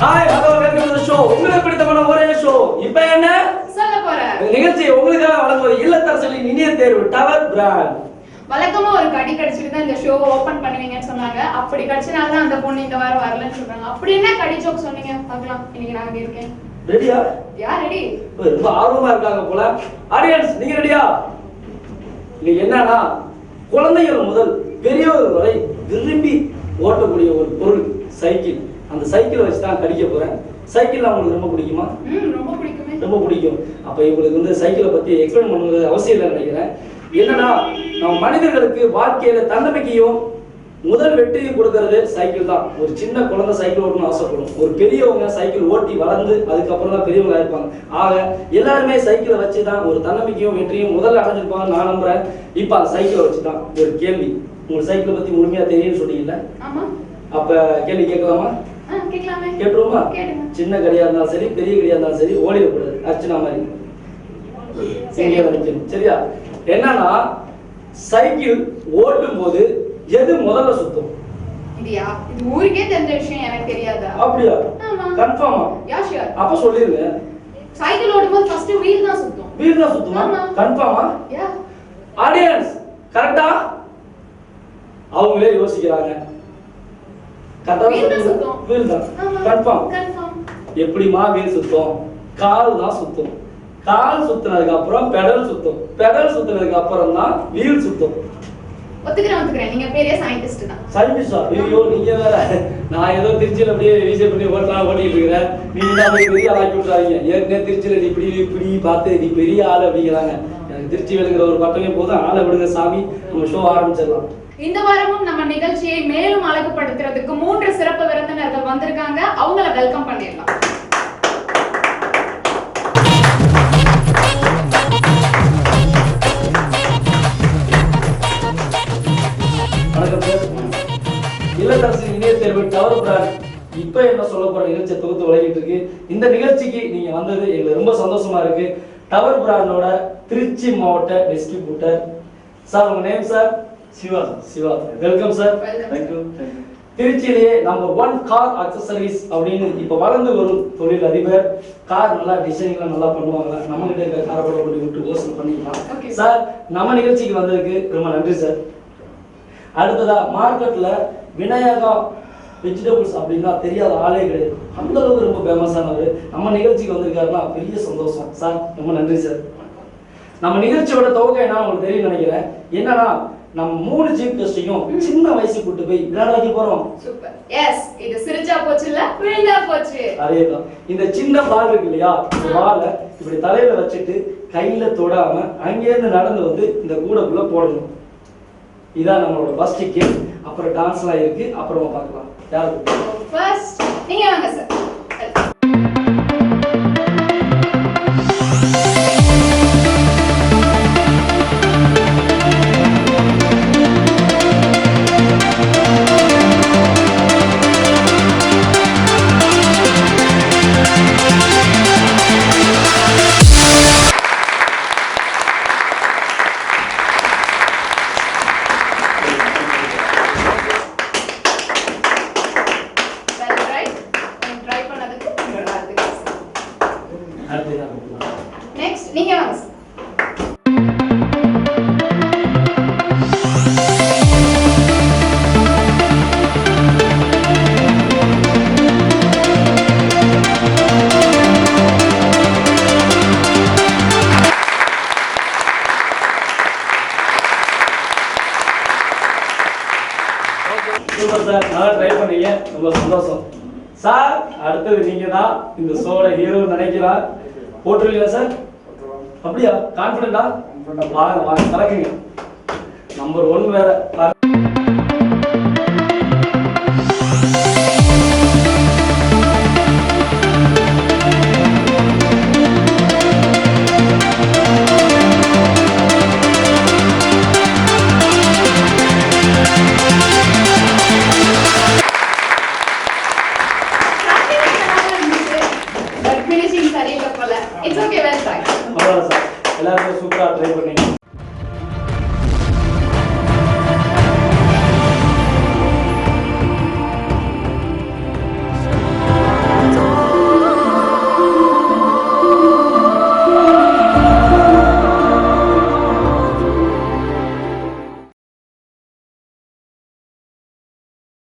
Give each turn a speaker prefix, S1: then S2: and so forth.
S1: Hi hello welcome to the show. உங்களுக்கு பிடித்தமான ஒரே ஷோ. இப்போ என்ன
S2: சொல்ல போறேன்?
S1: நிகழ்ச்சி உங்களுக்காக வழங்குவது இல்லத்தரசிகளின் இனிய தேர்வு டவர் பிராண்ட்.
S2: வழக்கமா ஒரு கடி கடிச்சிட்டு தான் இந்த ஷோவை ஓபன் பண்ணுவீங்கன்னு சொன்னாங்க. அப்படி கடிச்சனால தான் அந்த பொண்ணு இந்த வாரம் வரலன்னு சொல்றாங்க. அப்படி என்ன கடி ஜோக் சொன்னீங்க பார்க்கலாம். இன்னைக்கு நான் இருக்கேன்.
S1: ரெடியா?
S2: யார் ரெடி?
S1: ரொம்ப ஆர்வமா இருக்காங்க போல. ஆடியன்ஸ் நீங்க ரெடியா? இது என்னன்னா குழந்தைகள் முதல் பெரியவர் வரை விரும்பி ஓட்டக்கூடிய ஒரு பொருள் சைக்கிள். அந்த சைக்கிளை வச்சு தான் கடிக்க போறேன். சைக்கிள் உங்களுக்கு ரொம்ப பிடிக்குமா?
S2: ரொம்ப பிடிக்குமே.
S1: ரொம்ப பிடிக்கும். அப்ப இவங்களுக்கு வந்து சைக்கிளை பத்தி எக்ஸ்பிளைன் பண்ணுறது அவசியம் இல்லைன்னு நினைக்கிறேன். என்னன்னா நம்ம மனிதர்களுக்கு வாழ்க்கையில தன்னம்பிக்கையும் முதல் வெற்றியும் கொடுக்கறது சைக்கிள் தான். ஒரு சின்ன குழந்தை சைக்கிள் ஓட்டணும்னு ஆசைப்படும். ஒரு பெரியவங்க சைக்கிள் ஓட்டி வளர்ந்து அதுக்கப்புறம் தான் பெரியவங்க இருப்பாங்க. ஆக எல்லாருமே சைக்கிளை வச்சு தான் ஒரு தன்னம்பிக்கையும் வெற்றியும் முதல்ல அடைஞ்சிருப்பாங்க நான் நம்புறேன். இப்ப அந்த சைக்கிளை வச்சு தான் ஒரு கேள்வி. உங்களுக்கு சைக்கிளை பத்தி முழுமையா தெரியும்னு சொன்னீங்கல்ல?
S2: ஆமா. அப்ப
S1: கேள்வி கேட்கலாமா?
S2: கேட்கலாமே.
S1: கேட்டுருமா? சின்ன கடியா இருந்தாலும் சரி பெரிய கடியா இருந்தாலும் சரி ஓடிடக்கூடாது. அர்ச்சனா மாதிரி சரியா நினைக்கணும். சரியா? என்னன்னா சைக்கிள் ஓட்டும் போது எது முதல்ல சுத்தும்?
S2: இதுயா இது ஊருக்கே தெரிஞ்ச விஷயம், எனக்கு தெரியாதா?
S1: அப்படியா?
S2: ஆமா.
S1: கன்ஃபார்மா?
S2: Yeah sure.
S1: அப்ப சொல்லிருங்க.
S2: சைக்கிள் ஓடும்போது ஃபர்ஸ்ட் வீல் தான் சுத்தும்.
S1: வீல் தான் சுத்துமா? கன்ஃபார்மா?
S2: யா.
S1: ஆடியன்ஸ் கரெக்ட்டா? அவங்களே யோசிக்கிறாங்க. கரெக்ட்டா சுத்தும். வீல் தான். கன்ஃபார்ம். எப்படிமா வீல் சுத்தும்? கால் தான் சுத்தும். கால் சுத்துனதுக்கு அப்புறம் பெடல் சுத்தும். பெடல் சுத்துனதுக்கு அப்புறம் தான் வீல் சுத்தும்.
S2: ஒத்துக்கிறேன். நீங்க பெரிய சயின்டிஸ்ட் தான்.
S1: சயின்டிஸ்டா? ஐயோ நீங்க வேற. நான் ஏதோ திருச்சியில அப்படியே விஜய் பண்ணி ஓட்டிட்டு இருக்கிறேன். நீங்க தான் பெரிய ஆளாக்கி விட்டுறாங்க. ஏற்கனவே திருச்சியில நீ இப்படி பார்த்து நீ பெரிய ஆள் அப்படிங்கிறாங்க. எனக்கு திருச்சி விழுகிற ஒரு பட்டமே போதும். ஆளை விடுங்க சாமி, நம்ம ஷோ ஆரம்பிச்சிடலாம்.
S2: இந்த வாரமும் நம்ம நிகழ்ச்சியை மேலும் அழகுபடுத்துறதுக்கு 3 சிறப்பு விருந்தினர்கள் வந்திருக்காங்க. அவங்கள வெல்கம் பண்ணிடலாம்.
S1: வணக்கம் சார். இல்லத்தரசி இணைய தேர்வு டவர் பிராண்ட் இப்ப என்ன சொல்ல போற நிகழ்ச்சியை தொகுத்து வழங்கிட்டு இருக்கு. இந்த நிகழ்ச்சிக்கு நீங்க வந்தது எங்களுக்கு ரொம்ப சந்தோஷமா இருக்கு. டவர் பிராண்டோட திருச்சி மாவட்ட டிஸ்ட்ரிபியூட்டர் சார். உங்க name sir? Siva. Siva, welcome sir.
S2: Thank you.
S1: திருச்சியிலேயே நம்பர் 1 கார் அக்சசரிஸ் அப்படின்னு இப்ப வளர்ந்து வரும் தொழில் அதிபர். கார் நல்லா டிசைனிங்லாம் நல்லா பண்ணுவாங்க. நம்ம கிட்ட இருக்க காரை கூட கொண்டு விட்டு யோசனை பண்ணிக்கலாம் சார். நம்ம நிகழ்ச்சிக்கு வந்ததுக்கு ரொம்ப நன்றி சார். அடுத்ததா மார்க்கெட்ல விநாயகா வெஜிடபிள்ஸ் அப்படின்னா தெரியாத ஆளே கிடையாது. அந்த அளவுக்கு ரொம்ப ஃபேமஸானவர். நம்ம நிகழ்ச்சிக்கு வந்திருக்காருன்னா பெரிய சந்தோஷம் சார். ரொம்ப நன்றி சார். நம்ம நிகழ்ச்சியோட துவக்கம் என்ன உங்களுக்கு தெரியும் நினைக்கிறேன். என்னன்னா நம்ம 3 சீஃப் கெஸ்டையும் சின்ன வயசு கூட்டு போய் விளையாட வைக்க போறோம்.
S2: சூப்பர். எஸ், இது சிரிச்சா போச்சுல, விழுந்தா போச்சு.
S1: அதேதான். இந்த சின்ன பால் இருக்கு இல்லையா, இந்த பாலை இப்படி தலையில வச்சுட்டு கையில தொடாம அங்கேருந்து நடந்து வந்து இந்த கூடைக்குள்ள போடணும். இதான் நம்மளோட ஃபர்ஸ்ட் கேம். அப்புறம் டான்ஸ்லாம் இருக்கு, அப்புறமா பார்க்கலாம். யாரு
S2: ஃபர்ஸ்ட்? நீங்க வாங்க சார். நெக்ஸ்ட் நீங்க வாங்க சார்.
S1: சூப்பர் சார், நல்லா ட்ரை பண்ணீங்க. ரொம்ப சந்தோஷம் சார். அடுத்தது நீங்க தான் இந்த ஷோட ஹீரோ நினைக்கிறேன். போட்டுருவீங்களா சார்? அப்படியா? கான்ஃபிடண்டா? வாங்க வாங்க கலக்குங்க. நம்பர் 1 வேற.
S2: ஃபினிஷிங் சரியில்லை போல. It's okay, well try.
S1: அவ்வளவுதான் சார். எல்லாரும் சூப்பரா ட்ரை பண்ணீங்க.